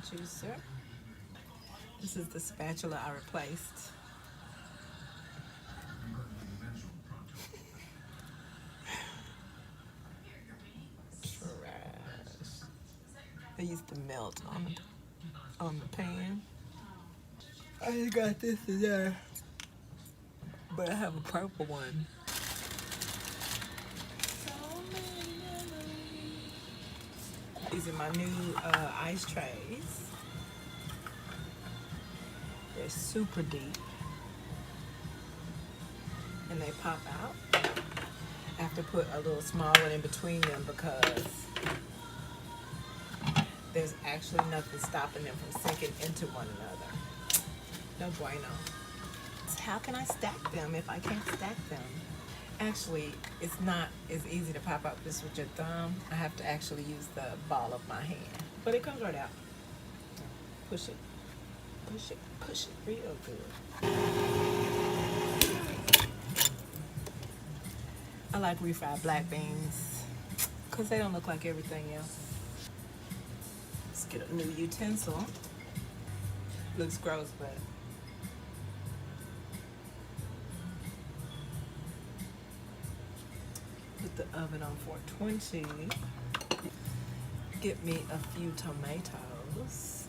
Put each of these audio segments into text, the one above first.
juicer. This is the spatula I replaced. Trash. They used to melt on the pan. I just got this today, but I have a purple one. These are my new ice trays. They're super deep, and they pop out. I have to put a little small one in between them because there's actually nothing stopping them from sinking into one another. No bueno. So how can I stack them if I can't stack them? Actually, it's not as easy to pop out this with your thumb. I have to actually use the ball of my hand. But it comes right out. Push it. Push it. Push it real good. I like refried black beans because they don't look like everything else. Let's get a new utensil. Looks gross, but put the oven on 420. Get me a few tomatoes.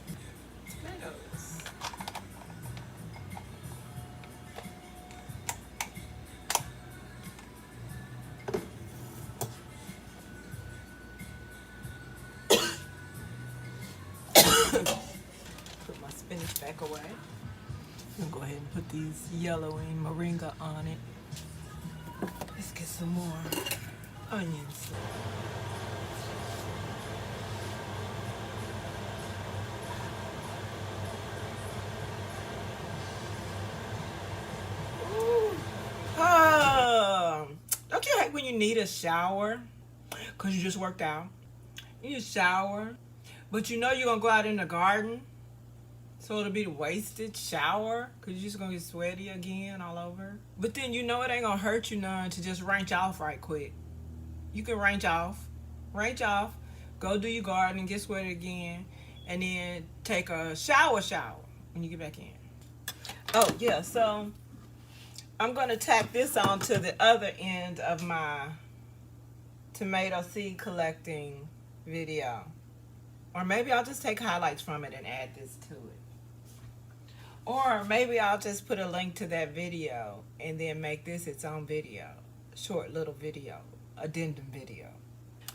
Put my spinach back away. I'm gonna go ahead and put these yellowing moringa on it. Let's get some more onions. Don't you hate when you need a shower? Because you just worked out. You need a shower. But you know you're going to go out in the garden. So it'll be the wasted shower. Because you're just going to get sweaty again all over. But then you know it ain't going to hurt you none to just range off right quick. You can range off. Range off. Go do your garden and get sweaty again. And then take a shower when you get back in. Oh, yeah. So I'm going to tack this on to the other end of my tomato seed collecting video. Or maybe I'll just take highlights from it and add this to it. Or maybe I'll just put a link to that video and then make this its own video. Short little video. Addendum video.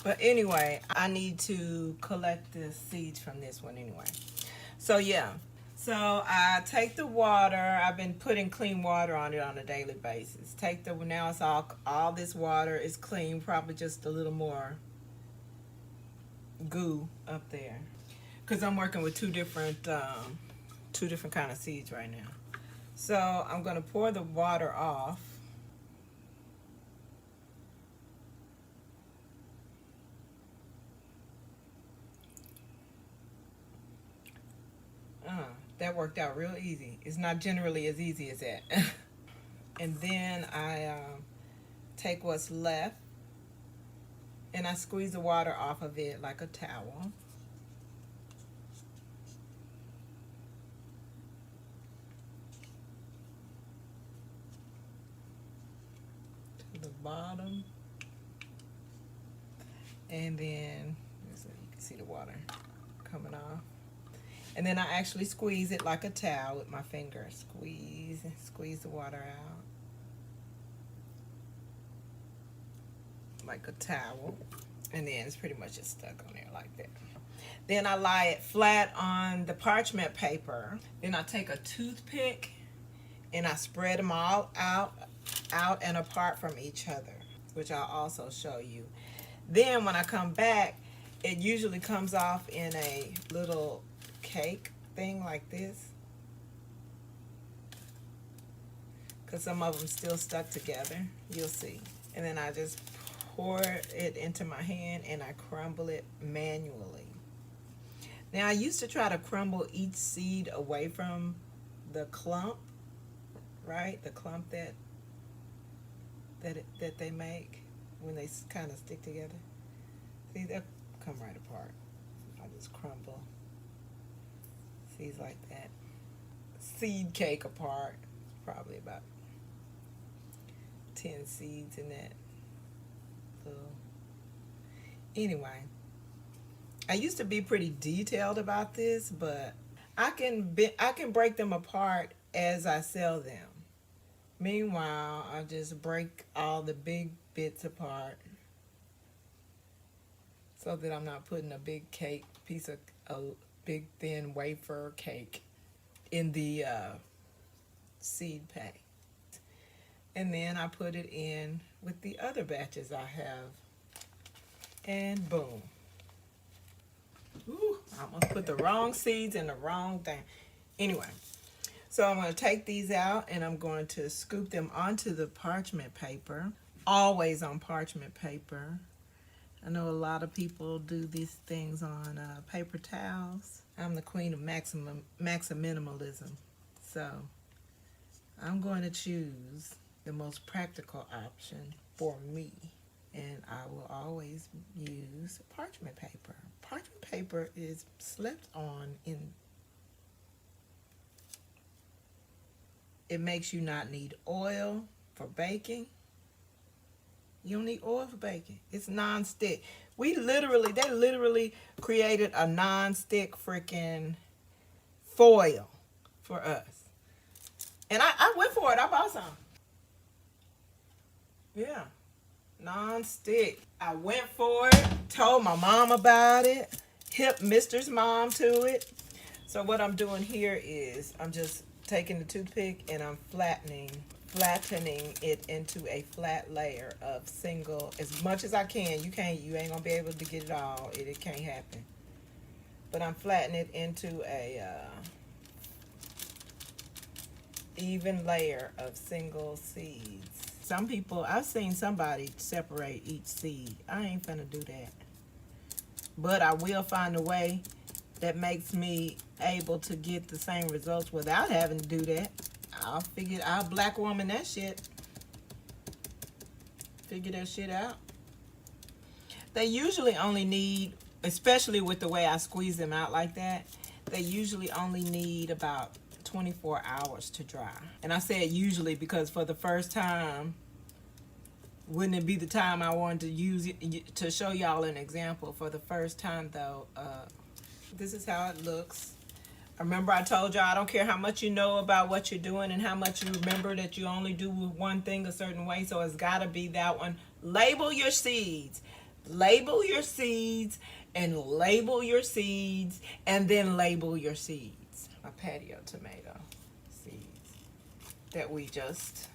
But anyway, I need to collect the seeds from this one anyway. So yeah. So I take the water. I've been putting clean water on it on a daily basis. Now it's all this water is clean. Probably just a little more goo up there. Because I'm working with two different kind of seeds right now. So I'm going to pour the water off. That worked out real easy. It's not generally as easy as that. And then I take what's left and I squeeze the water off of it like a towel. To the bottom. And then so you can see the water coming off. And then I actually squeeze it like a towel with my finger. Squeeze the water out. Like a towel. And then it's pretty much just stuck on there like that. Then I lie it flat on the parchment paper. Then I take a toothpick and I spread them all out and apart from each other, which I'll also show you. Then when I come back, it usually comes off in a little cake thing like this, because some of them still stuck together. You'll see. And then I just pour it into my hand and I crumble it manually. Now I used to try to crumble each seed away from the clump, right? The clump that they make when they kind of stick together. See, they'll come right apart. I just crumble seeds like that. Seed cake apart. Probably about 10 seeds in that. So anyway, I used to be pretty detailed about this, but I can break them apart as I sell them. Meanwhile, I just break all the big bits apart so that I'm not putting a big cake, piece of a big thin wafer cake in the seed pack. And then I put it in with the other batches I have. And boom. Ooh, I almost put the wrong seeds in the wrong thing. Anyway, so I'm going to take these out and I'm going to scoop them onto the parchment paper. Always on parchment paper. I know a lot of people do these things on paper towels. I'm the queen of minimalism. So I'm going to choose the most practical option for me. And I will always use parchment paper. Parchment paper is slept on in. It makes you not need oil for baking. You don't need oil for baking. It's non-stick. They literally created a non-stick freaking foil for us. And I went for it. I bought some. Yeah. Non-stick. I went for it. Told my mom about it. Hip Mister's mom to it. So what I'm doing here is I'm just taking the toothpick and I'm flattening it into a flat layer of single, as much as I can. You ain't gonna be able to get it all. It can't happen. But I'm flattening it into a even layer of single seeds. Some people, I've seen somebody separate each seed. I ain't finna do that. But I will find a way that makes me able to get the same results without having to do that. I'll black woman that shit. Figure that shit out. They usually only need, especially with the way I squeeze them out like that, they usually only need about 24 hours to dry. And I said usually because for the first time, wouldn't it be the time I wanted to use it to show y'all an example? For the first time though, this is how it looks. Remember I told y'all I don't care how much you know about what you're doing and how much you remember that you only do one thing a certain way, so it's got to be that one. Label your seeds. Label your seeds and label your seeds and then label your seeds. My patio tomato seeds that we just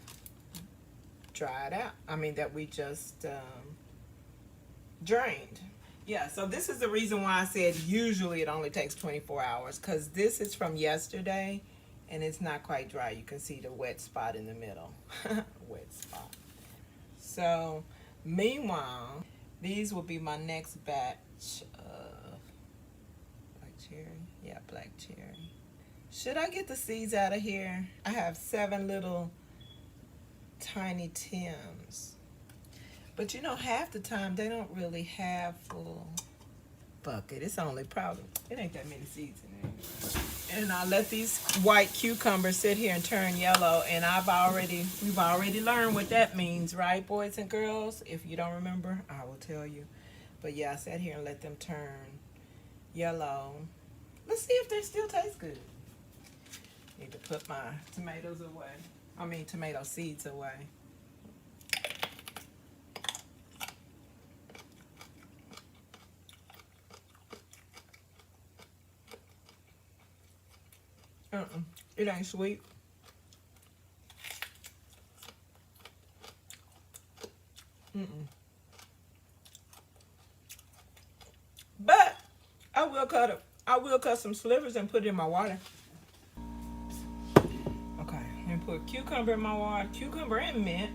dried out. That we just drained. Yeah, so this is the reason why I said usually it only takes 24 hours, because this is from yesterday and it's not quite dry. You can see the wet spot in the middle. Wet spot. So meanwhile, these will be my next batch of black cherry. Yeah, black cherry. Should I get the seeds out of here? I have 7 little tiny Tims. But half the time they don't really have full bucket. It's only probably, it ain't that many seeds in there. And I let these white cucumbers sit here and turn yellow. And we've already learned what that means, right, boys and girls? If you don't remember, I will tell you. But yeah, I sat here and let them turn yellow. Let's see if they still taste good. Need to put my tomatoes away. Tomato seeds away. It ain't sweet. But I will cut some slivers and put it in my water. Okay, and put cucumber in my water. Cucumber and mint.